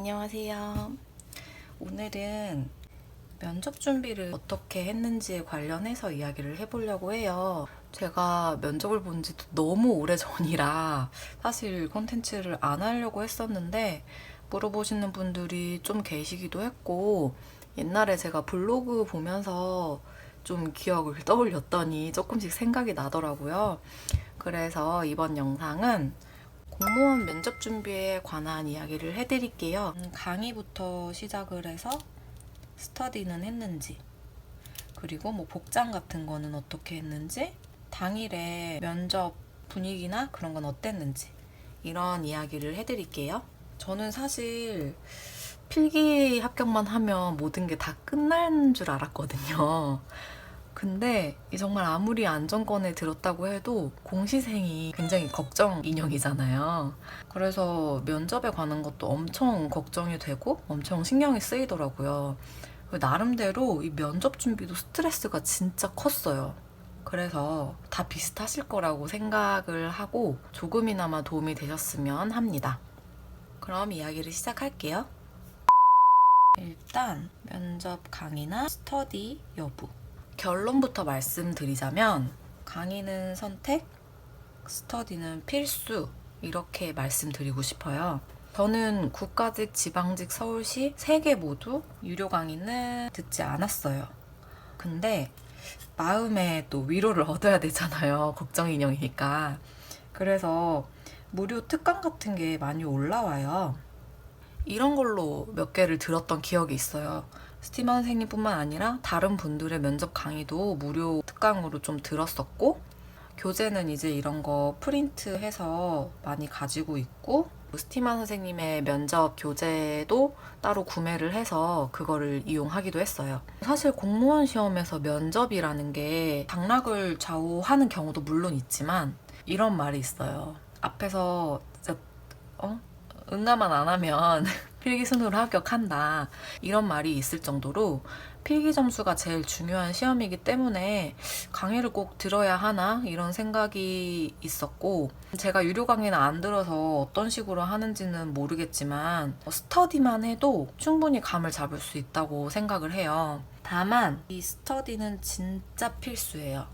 안녕하세요. 오늘은 면접 준비를 어떻게 했는지에 관련해서 이야기를 해보려고 해요. 제가 면접을 본 지도 너무 오래 전이라 사실 콘텐츠를 안 하려고 했었는데 물어보시는 분들이 좀 계시기도 했고 옛날에 제가 블로그 보면서 좀 기억을 떠올렸더니 조금씩 생각이 나더라고요. 그래서 이번 영상은 공무원 면접 준비에 관한 이야기를 해드릴게요. 강의부터 시작을 해서 스터디는 했는지, 그리고 뭐 복장 같은 거는 어떻게 했는지, 당일에 면접 분위기나 그런 건 어땠는지, 이런 이야기를 해드릴게요. 저는 사실 필기 합격만 하면 모든 게 다 끝난 줄 알았거든요. 근데 정말 아무리 안정권에 들었다고 해도 공시생이 굉장히 걱정 인형이잖아요. 그래서 면접에 관한 것도 엄청 걱정이 되고 엄청 신경이 쓰이더라고요. 나름대로 이 면접 준비도 스트레스가 진짜 컸어요. 그래서 다 비슷하실 거라고 생각을 하고 조금이나마 도움이 되셨으면 합니다. 그럼 이야기를 시작할게요. 일단 면접 강의나 스터디 여부. 결론부터 말씀드리자면 강의는 선택, 스터디는 필수, 이렇게 말씀드리고 싶어요. 저는 국가직, 지방직, 서울시 3개 모두 유료 강의는 듣지 않았어요. 근데 마음에 또 위로를 얻어야 되잖아요. 걱정 인형이니까. 그래서 무료 특강 같은 게 많이 올라와요. 이런 걸로 몇 개를 들었던 기억이 있어요. 스티마 선생님뿐만 아니라 다른 분들의 면접 강의도 무료 특강으로 좀 들었었고, 교재는 이제 이런 거 프린트해서 많이 가지고 있고, 스티마 선생님의 면접 교재도 따로 구매를 해서 그거를 이용하기도 했어요. 사실 공무원 시험에서 면접이라는 게 당락을 좌우하는 경우도 물론 있지만 이런 말이 있어요. 앞에서 진짜 응가만 안 하면 필기 순으로 합격한다, 이런 말이 있을 정도로 필기 점수가 제일 중요한 시험이기 때문에 강의를 꼭 들어야 하나 이런 생각이 있었고, 제가 유료 강의는 안 들어서 어떤 식으로 하는지는 모르겠지만 스터디만 해도 충분히 감을 잡을 수 있다고 생각을 해요. 다만 이 스터디는 진짜 필수예요.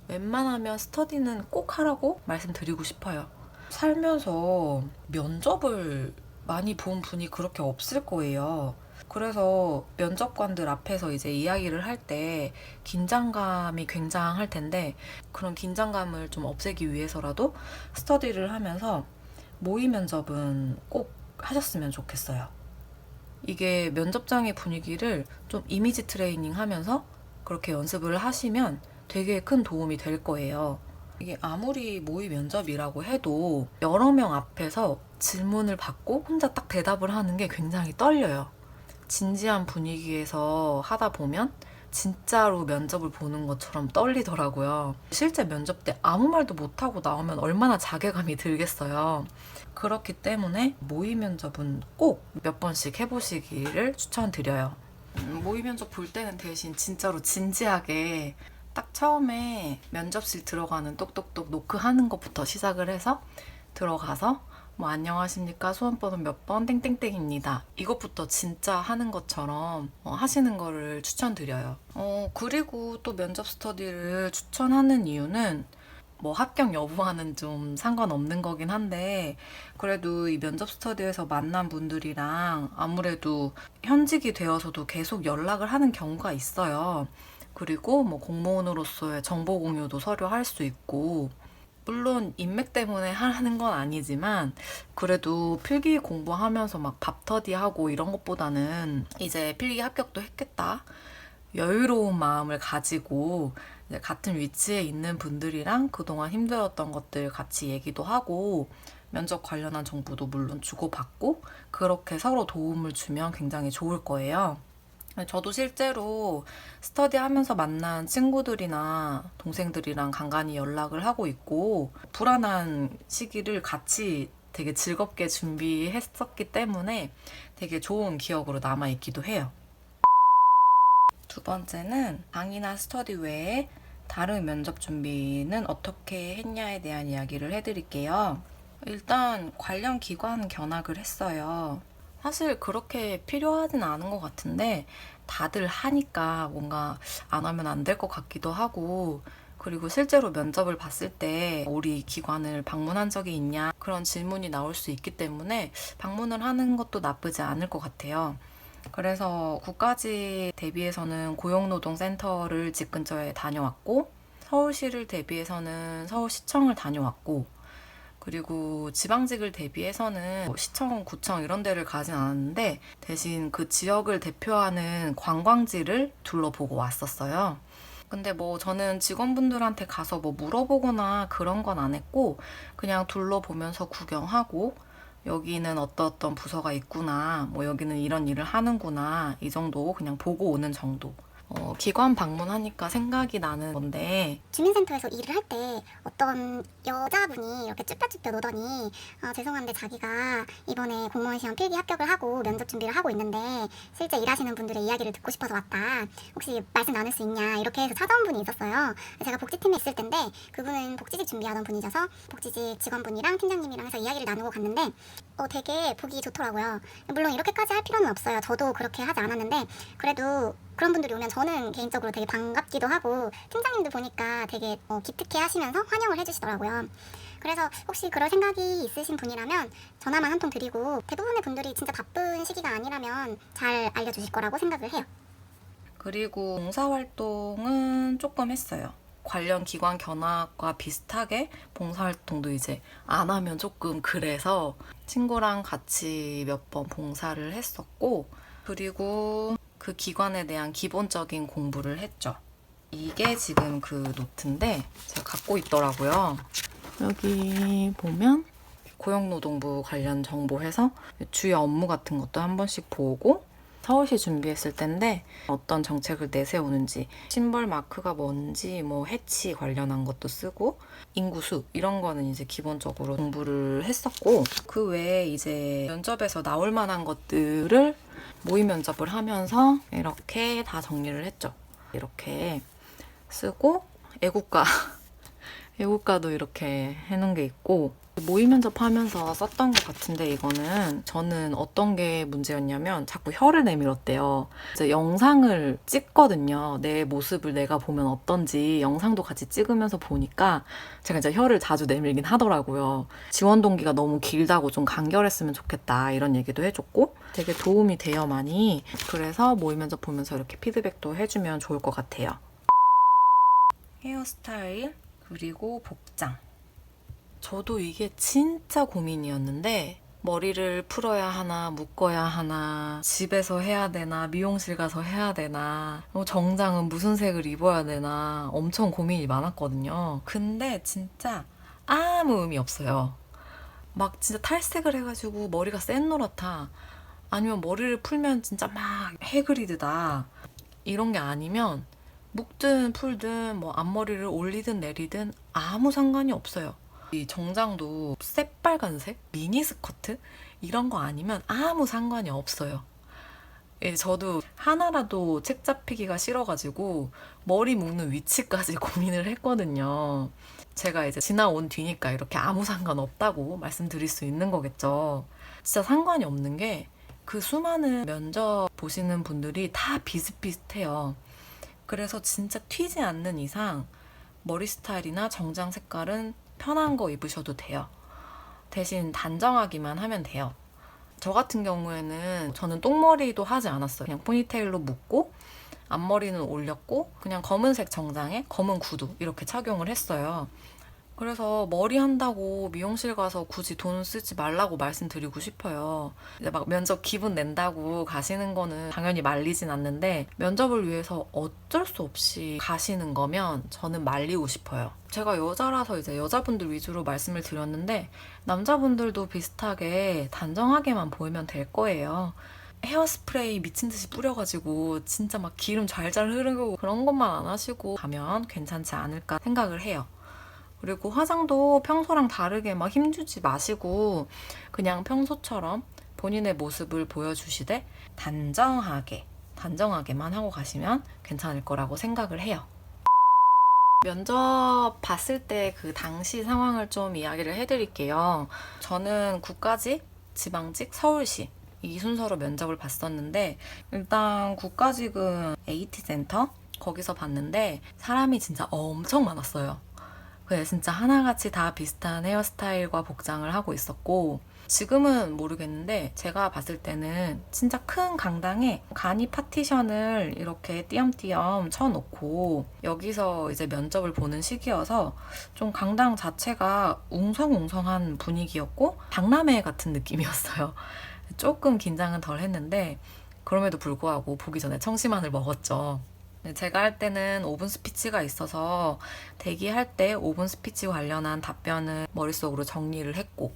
웬만하면 스터디는 꼭 하라고 말씀드리고 싶어요. 살면서 면접을 많이 본 분이 그렇게 없을 거예요. 그래서 면접관들 앞에서 이제 이야기를 할 때 긴장감이 굉장할 텐데, 그런 긴장감을 좀 없애기 위해서라도 스터디를 하면서 모의 면접은 꼭 하셨으면 좋겠어요. 이게 면접장의 분위기를 좀 이미지 트레이닝 하면서 그렇게 연습을 하시면 되게 큰 도움이 될 거예요. 이게 아무리 모의 면접이라고 해도 여러 명 앞에서 질문을 받고 혼자 딱 대답을 하는 게 굉장히 떨려요. 진지한 분위기에서 하다 보면 진짜로 면접을 보는 것처럼 떨리더라고요. 실제 면접 때 아무 말도 못하고 나오면 얼마나 자괴감이 들겠어요. 그렇기 때문에 모의 면접은 꼭 몇 번씩 해보시기를 추천드려요. 모의 면접 볼 때는 대신 진짜로 진지하게 딱 처음에 면접실 들어가는 똑똑똑 노크하는 것부터 시작을 해서 들어가서 뭐 안녕하십니까, 수험번호 몇 번 땡땡땡입니다, 이것부터 진짜 하는 것처럼 하시는 거를 추천드려요. 그리고 또 면접 스터디를 추천하는 이유는 뭐 합격 여부와는 좀 상관없는 거긴 한데, 그래도 이 면접 스터디에서 만난 분들이랑 아무래도 현직이 되어서도 계속 연락을 하는 경우가 있어요. 그리고 뭐 공무원으로서의 정보 공유도 서로 할 수 있고, 물론 인맥 때문에 하는 건 아니지만 그래도 필기 공부하면서 막 밥터디하고 이런 것보다는 이제 필기 합격도 했겠다, 여유로운 마음을 가지고 이제 같은 위치에 있는 분들이랑 그동안 힘들었던 것들 같이 얘기도 하고 면접 관련한 정보도 물론 주고받고, 그렇게 서로 도움을 주면 굉장히 좋을 거예요. 저도 실제로 스터디 하면서 만난 친구들이나 동생들이랑 간간히 연락을 하고 있고, 불안한 시기를 같이 되게 즐겁게 준비했었기 때문에 되게 좋은 기억으로 남아있기도 해요. 두 번째는 강의나 스터디 외에 다른 면접 준비는 어떻게 했냐에 대한 이야기를 해드릴게요. 일단 관련 기관 견학을 했어요. 사실 그렇게 필요하진 않은 것 같은데 다들 하니까 뭔가 안 하면 안 될 것 같기도 하고, 그리고 실제로 면접을 봤을 때 우리 기관을 방문한 적이 있냐 그런 질문이 나올 수 있기 때문에 방문을 하는 것도 나쁘지 않을 것 같아요. 그래서 국가직 대비해서는 고용노동센터를 집 근처에 다녀왔고, 서울시를 대비해서는 서울시청을 다녀왔고, 그리고 지방직을 대비해서는 뭐 시청, 구청 이런 데를 가진 않았는데 대신 그 지역을 대표하는 관광지를 둘러보고 왔었어요. 근데 뭐 저는 직원분들한테 가서 뭐 물어보거나 그런 건 안 했고, 그냥 둘러보면서 구경하고 여기는 어떤 부서가 있구나, 뭐 여기는 이런 일을 하는구나, 이 정도 그냥 보고 오는 정도. 기관 방문하니까 생각이 나는 건데, 주민센터에서 일을 할 때 어떤 여자분이 이렇게 쭈뼛쭈뼛 오더니 죄송한데 자기가 이번에 공무원 시험 필기 합격을 하고 면접 준비를 하고 있는데 실제 일하시는 분들의 이야기를 듣고 싶어서 왔다. 혹시 말씀 나눌 수 있냐 이렇게 해서 찾아온 분이 있었어요. 제가 복지팀에 있을 텐데 그분은 복지직 준비하던 분이셔서 복지직 직원분이랑 팀장님이랑 해서 이야기를 나누고 갔는데 되게 보기 좋더라고요. 물론 이렇게까지 할 필요는 없어요. 저도 그렇게 하지 않았는데 그래도 그런 분들이 오면 저는 개인적으로 되게 반갑기도 하고, 팀장님도 보니까 되게 기특해 하시면서 환영을 해주시더라고요. 그래서 혹시 그럴 생각이 있으신 분이라면 전화만 한 통 드리고, 대부분의 분들이 진짜 바쁜 시기가 아니라면 잘 알려주실 거라고 생각을 해요. 그리고 봉사활동은 조금 했어요. 관련 기관 견학과 비슷하게 봉사활동도 이제 안 하면 조금 그래서 친구랑 같이 몇 번 봉사를 했었고, 그리고 그 기관에 대한 기본적인 공부를 했죠. 이게 지금 그 노트인데 제가 갖고 있더라고요. 여기 보면 고용노동부 관련 정보해서 주요 업무 같은 것도 한 번씩 보고, 서울시 준비했을 텐데 어떤 정책을 내세우는지, 심벌 마크가 뭔지, 뭐 해치 관련한 것도 쓰고, 인구수 이런 거는 이제 기본적으로 공부를 했었고, 그 외에 이제 면접에서 나올 만한 것들을 모의 면접을 하면서 이렇게 다 정리를 했죠. 이렇게 쓰고, 애국가 애국가도 이렇게 해놓은 게 있고, 모의 면접하면서 썼던 것 같은데, 이거는 저는 어떤 게 문제였냐면 자꾸 혀를 내밀었대요. 이제 영상을 찍거든요. 내 모습을 내가 보면 어떤지 영상도 같이 찍으면서 보니까 제가 이제 혀를 자주 내밀긴 하더라고요. 지원 동기가 너무 길다고 좀 간결했으면 좋겠다 이런 얘기도 해줬고, 되게 도움이 돼요, 많이. 그래서 모의 면접 보면서 이렇게 피드백도 해주면 좋을 것 같아요. 헤어스타일 그리고 복장. 저도 이게 진짜 고민이었는데, 머리를 풀어야 하나, 묶어야 하나, 집에서 해야 되나, 미용실 가서 해야 되나, 정장은 무슨 색을 입어야 되나, 엄청 고민이 많았거든요. 근데 진짜 아무 의미 없어요. 막 진짜 탈색을 해가지고 머리가 샛노랗다, 아니면 머리를 풀면 진짜 막 해그리드다, 이런 게 아니면 묶든 풀든 뭐 앞머리를 올리든 내리든 아무 상관이 없어요. 이 정장도 새빨간색, 미니스커트 이런 거 아니면 아무 상관이 없어요. 예, 저도 하나라도 책 잡히기가 싫어가지고 머리 묶는 위치까지 고민을 했거든요. 제가 이제 지나온 뒤니까 이렇게 아무 상관 없다고 말씀드릴 수 있는 거겠죠. 진짜 상관이 없는 게, 그 수많은 면접 보시는 분들이 다 비슷비슷해요. 그래서 진짜 튀지 않는 이상 머리 스타일이나 정장 색깔은 편한 거 입으셔도 돼요. 대신 단정하기만 하면 돼요. 저 같은 경우에는 저는 똥머리도 하지 않았어요. 그냥 포니테일로 묶고 앞머리는 올렸고 그냥 검은색 정장에 검은 구두 이렇게 착용을 했어요. 그래서 머리 한다고 미용실 가서 굳이 돈 쓰지 말라고 말씀드리고 싶어요. 이제 막 면접 기분 낸다고 가시는 거는 당연히 말리진 않는데, 면접을 위해서 어쩔 수 없이 가시는 거면 저는 말리고 싶어요. 제가 여자라서 이제 여자분들 위주로 말씀을 드렸는데, 남자분들도 비슷하게 단정하게만 보이면 될 거예요. 헤어스프레이 미친 듯이 뿌려가지고 진짜 막 기름 잘잘 흐르고 그런 것만 안 하시고 가면 괜찮지 않을까 생각을 해요. 그리고 화장도 평소랑 다르게 막 힘주지 마시고 그냥 평소처럼 본인의 모습을 보여주시되 단정하게만 하고 가시면 괜찮을 거라고 생각을 해요. 면접 봤을 때 그 당시 상황을 좀 이야기를 해드릴게요. 저는 국가직, 지방직, 서울시 이 순서로 면접을 봤었는데 일단 국가직은 AT센터 거기서 봤는데 사람이 진짜 엄청 많았어요. 그래 진짜 하나같이 다 비슷한 헤어스타일과 복장을 하고 있었고 지금은 모르겠는데 제가 봤을 때는 진짜 큰 강당에 간이 파티션을 이렇게 띄엄띄엄 쳐놓고 여기서 이제 면접을 보는 시기여서 좀 강당 자체가 웅성웅성한 분위기였고 박람회 같은 느낌이었어요. 조금 긴장은 덜 했는데 그럼에도 불구하고 보기 전에 청심환을 먹었죠. 제가 할 때는 5분 스피치가 있어서 대기할 때 5분 스피치 관련한 답변을 머릿속으로 정리를 했고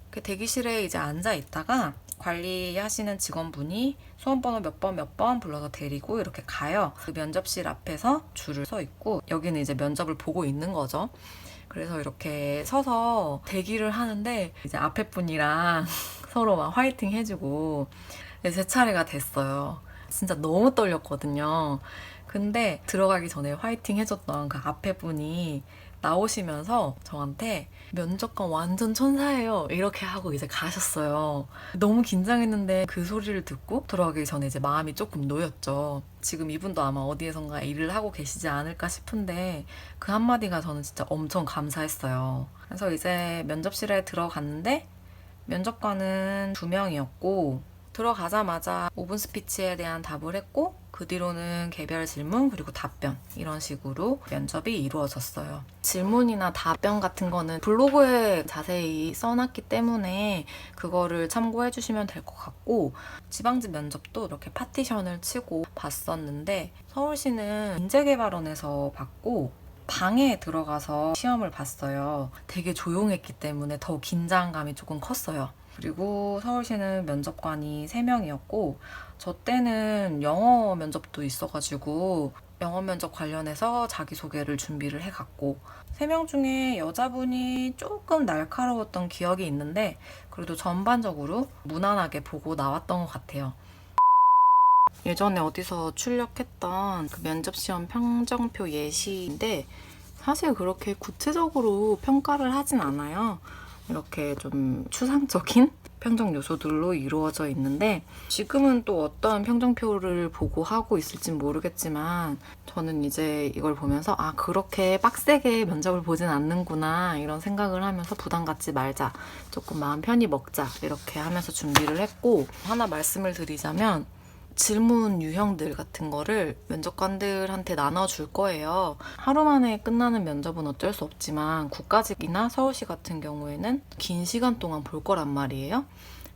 그 대기실에 이제 앉아 있다가 관리하시는 직원분이 수험번호 몇 번 불러서 데리고 이렇게 가요. 그 면접실 앞에서 줄을 서 있고 여기는 이제 면접을 보고 있는 거죠. 그래서 이렇게 서서 대기를 하는데 이제 앞에 분이랑 서로 막 화이팅 해주고 제 차례가 됐어요. 진짜 너무 떨렸거든요. 근데 들어가기 전에 화이팅 해줬던 그 앞에 분이 나오시면서 저한테 면접관 완전 천사예요 이렇게 하고 이제 가셨어요. 너무 긴장했는데 그 소리를 듣고 들어가기 전에 이제 마음이 조금 놓였죠. 지금 이분도 아마 어디에선가 일을 하고 계시지 않을까 싶은데 그 한마디가 저는 진짜 엄청 감사했어요. 그래서 이제 면접실에 들어갔는데 면접관은 2명이었고 들어가자마자 5분 스피치에 대한 답을 했고 그 뒤로는 개별 질문 그리고 답변 이런 식으로 면접이 이루어졌어요. 질문이나 답변 같은 거는 블로그에 자세히 써놨기 때문에 그거를 참고해 주시면 될 것 같고 지방직 면접도 이렇게 파티션을 치고 봤었는데 서울시는 인재개발원에서 받고 방에 들어가서 시험을 봤어요. 되게 조용했기 때문에 더 긴장감이 조금 컸어요. 그리고 서울시는 면접관이 3명이었고 저 때는 영어 면접도 있어가지고 영어 면접 관련해서 자기소개를 준비를 해갔고 3명 중에 여자분이 조금 날카로웠던 기억이 있는데 그래도 전반적으로 무난하게 보고 나왔던 것 같아요. 예전에 어디서 출력했던 그 면접시험 평정표 예시인데 사실 그렇게 구체적으로 평가를 하진 않아요. 이렇게 좀 추상적인 평정 요소들로 이루어져 있는데 지금은 또 어떤 평정표를 보고 하고 있을진 모르겠지만 저는 이제 이걸 보면서 아 그렇게 빡세게 면접을 보진 않는구나 이런 생각을 하면서 부담 갖지 말자 조금 마음 편히 먹자 이렇게 하면서 준비를 했고 하나 말씀을 드리자면 질문 유형들 같은 거를 면접관들한테 나눠줄 거예요. 하루 만에 끝나는 면접은 어쩔 수 없지만 국가직이나 서울시 같은 경우에는 긴 시간 동안 볼 거란 말이에요.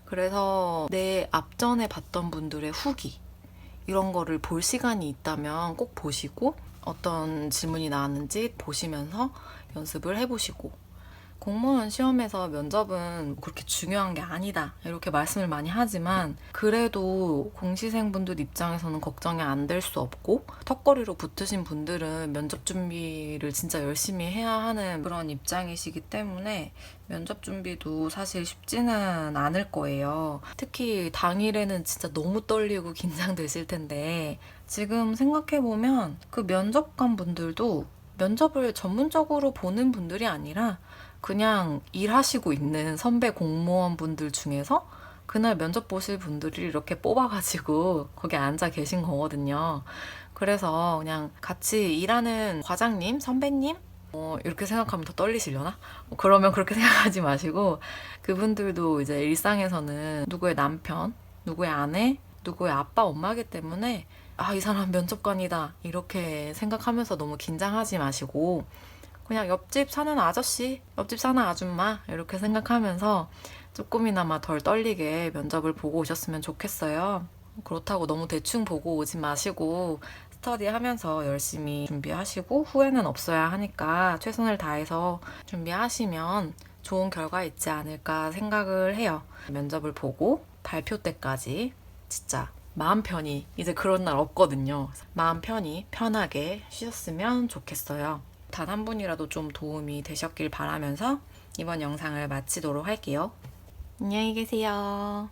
그래서 내 앞전에 봤던 분들의 후기 이런 거를 볼 시간이 있다면 꼭 보시고 어떤 질문이 나왔는지 보시면서 연습을 해보시고 공무원 시험에서 면접은 그렇게 중요한 게 아니다 이렇게 말씀을 많이 하지만 그래도 공시생분들 입장에서는 걱정이 안 될 수 없고 턱걸이로 붙으신 분들은 면접 준비를 진짜 열심히 해야 하는 그런 입장이시기 때문에 면접 준비도 사실 쉽지는 않을 거예요. 특히 당일에는 진짜 너무 떨리고 긴장되실 텐데 지금 생각해보면 그 면접관 분들도 면접을 전문적으로 보는 분들이 아니라 그냥 일하시고 있는 선배 공무원분들 중에서 그날 면접 보실 분들이 이렇게 뽑아가지고 거기 앉아 계신 거거든요. 그래서 그냥 같이 일하는 과장님, 선배님 이렇게 생각하면 더 떨리시려나? 그러면 그렇게 생각하지 마시고 그분들도 이제 일상에서는 누구의 남편, 누구의 아내, 누구의 아빠, 엄마기 때문에 아, 이 사람 면접관이다 이렇게 생각하면서 너무 긴장하지 마시고 그냥 옆집 사는 아저씨, 옆집 사는 아줌마 이렇게 생각하면서 조금이나마 덜 떨리게 면접을 보고 오셨으면 좋겠어요. 그렇다고 너무 대충 보고 오지 마시고 스터디하면서 열심히 준비하시고 후회는 없어야 하니까 최선을 다해서 준비하시면 좋은 결과 있지 않을까 생각을 해요. 면접을 보고 발표 때까지 진짜 마음 편히 이제 그런 날 없거든요. 마음 편히 편하게 쉬셨으면 좋겠어요. 단 한 분이라도 좀 도움이 되셨길 바라면서 이번 영상을 마치도록 할게요. 안녕히 계세요.